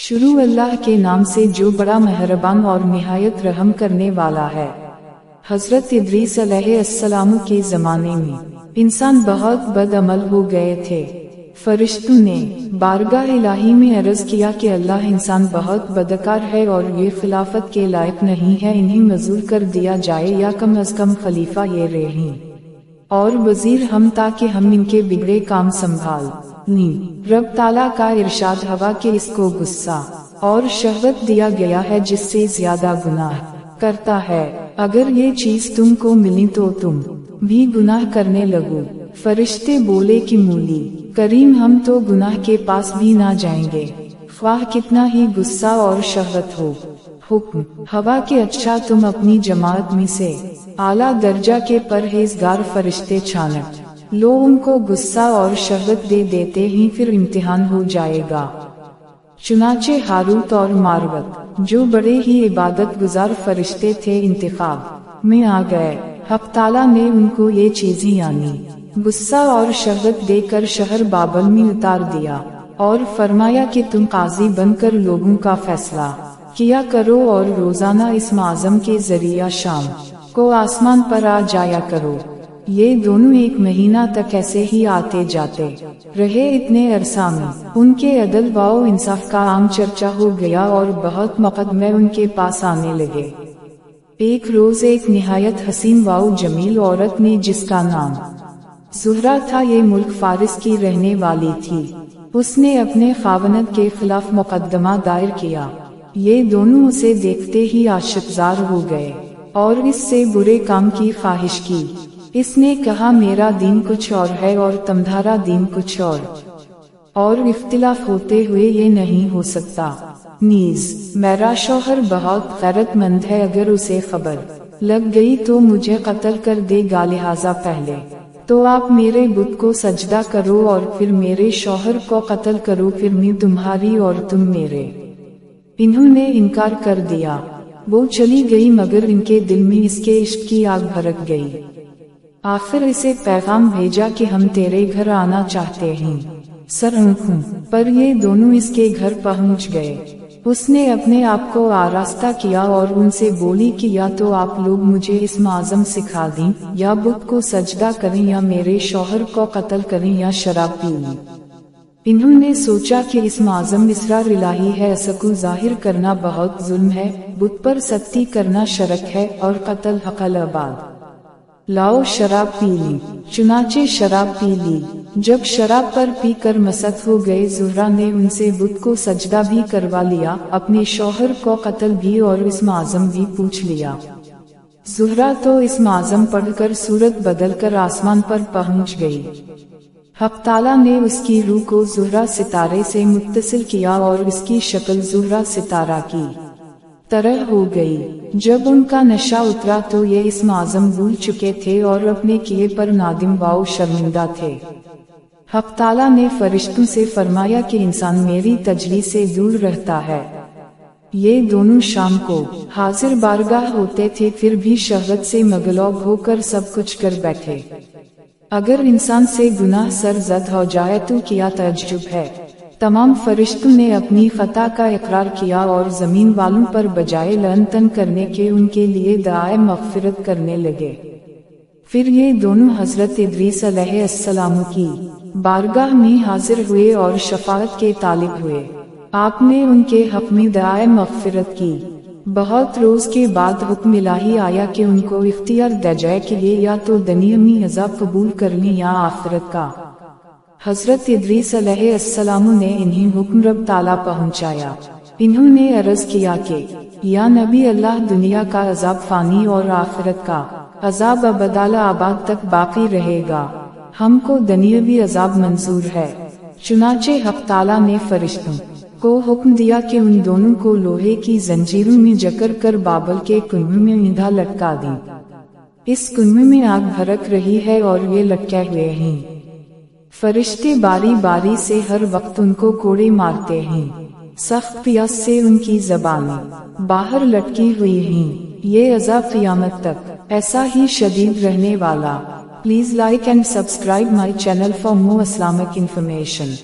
शुरू अल्लाह के नाम से जो बड़ा मेहरबान और निहायत रहम करने वाला है। हजरत इद्रीस अलैहिस्सलाम के ज़माने में इंसान बहुत बदअमल हो गए थे। फरिश्तों ने बारगाह इलाही में अर्ज किया कि अल्लाह इंसान बहुत बदकार है और ये खिलाफत के लायक नहीं है, इन्हें मजूर कर दिया जाए या कम अज कम खलीफा ये रहें और वजीर हम, ताकि हम इनके बिगड़े काम संभाल लें। रब ताला का इरशाद, हवा के इसको गुस्सा और शहवत दिया गया है जिससे ज्यादा गुनाह करता है। अगर ये चीज तुमको मिली तो तुम भी गुनाह करने लगो। फरिश्ते बोले कि मूली करीम, हम तो गुनाह के पास भी ना जाएंगे, ख्वाह कितना ही गुस्सा और शहवत हो। हुक्म, हवा के अच्छा तुम अपनी जमात में से आला दर्जा के परहेजगार फरिश्ते छानट लो, उनको गुस्सा और शहवत दे देते ही फिर इम्तिहान हो जाएगा। चुनाचे हारूत और मारुत जो बड़े ही इबादत गुजार फरिश्ते थे इंतखाब में आ गए। हक ताला ने उनको ये चीजें यानी गुस्सा और शहवत देकर शहर बाबल में उतार दिया और फरमाया कि तुम काजी बनकर लोगों का फैसला किया करो और रोजाना इस आज़म के जरिया शाम को आसमान पर आ जाया करो। ये दोनों एक महीना तक ऐसे ही आते जाते रहे। इतने अरसा में उनके अदल व इंसाफ का आम चर्चा हो गया और बहुत मुकदमे उनके पास आने लगे। एक रोज एक निहायत हसीन व जमील औरत ने, जिसका नाम ज़ुहरा था, ये मुल्क फारिस की रहने वाली थी, उसने अपने खावनद के खिलाफ मुकदमा दायर किया। ये दोनों उसे देखते ही आशिक़ज़ार हो गए और इससे बुरे काम की ख्वाहिश की। इसने कहा, मेरा दीन कुछ और है और तुम्हारा दीन कुछ और इख्तिलाफ होते हुए ये नहीं हो सकता। नीज मेरा शौहर बहुत गैरतमंद है, अगर उसे खबर लग गई तो मुझे कत्ल कर देगा, लिहाजा पहले तो आप मेरे बुत को सजदा करो और फिर मेरे शौहर को कत्ल करो, फिर मैं तुम्हारी और तुम मेरे। इन्होंने इनकार कर दिया। वो चली गई मगर इनके दिल में इसके इश्क की आग भड़क गई। आखिर इसे पैगाम भेजा कि हम तेरे घर आना चाहते हैं। सर आंखों पर ये दोनों इसके घर पहुंच गए। उसने अपने आप को आरास्ता किया और उनसे बोली कि या तो आप लोग मुझे इस आज़म सिखा दें, या बुत को सजदा करें, या मेरे शौहर को कत्ल करें, या शराब पी लें। इन्होंने सोचा कि इस आज़म इसरार इलाही है, असको जाहिर करना बहुत जुल्म है, बुत पर सख्ती करना शरक है और कत्ल हक़ल आबाद। लाओ शराब पी ली। चुनाचे शराब पी ली। जब शराब पर पी कर मस्त हो गए, ज़ुहरा ने उनसे बुत को सजदा भी करवा लिया, अपने शौहर को कत्ल भी और इस आज़म भी पूछ लिया। ज़ुहरा तो इस आज़म पढ़कर सूरत बदलकर आसमान पर पहुंच गई। हक ताला ने उसकी रूह को ज़ुहरा सितारे से मुत्तसिल किया और इसकी शक्ल ज़ुहरा सितारा की तरह हो गई। जब उनका नशा उतरा तो ये इस आज़म भूल चुके थे और अपने किए पर नादिम व शर्मिंदा थे। हक ताला ने फरिश्तों से फरमाया कि इंसान मेरी तजली से दूर रहता है। ये दोनों शाम को हाजिर बारगाह होते थे, फिर भी शहवत से मगलूब होकर सब कुछ कर बैठे। अगर इंसान से गुनाह सरजद हो जाए तो क्या तज्जुब है। तमाम फरिश्तों ने अपनी खता का इकरार किया और जमीन वालों पर बजाय लअनतन करने के उनके लिए दुआए मग़फ़िरत करने लगे। फिर ये दोनों हजरत इद्रीस अलैहिस्सलाम की बारगाह में हाजिर हुए और शफाअत के तालिब हुए। आपने उनके हक़ में दुआए मग़फ़िरत की। बहुत रोज के बाद हुक्म इलाही आया कि उनको इख्तियार दी जाए कि ये या तो दुनिया में अज़ाब कबूल कर लें या आखिरत का। हजरत इद्रीस अलैहिस्सलाम ने इन्हें हुक्म रब ताला पहुंचाया। इन्होंने अर्ज किया कि या नबी अल्लाह, दुनिया का अजाब फानी और आखिरत का अजाब अबदाला आबाद तक बाकी रहेगा, हमको दुनियावी अजाब मंजूर है। चुनाचे हक ताला ने फरिश्तों को हुक्म दिया कि उन दोनों को लोहे की जंजीरों में जकड़ कर बाबल के कुएं में ईंधा लटका दें। इस कुएं में आग भड़क रही है और ये लटके हुए हैं। फरिश्ते बारी बारी से हर वक्त उनको कोड़े मारते हैं। सख्त प्यास से उनकी ज़बानें बाहर लटकी हुई हैं। ये अज़ाब क़यामत तक ऐसा ही शदीद रहने वाला। Please like and subscribe my channel for more Islamic information.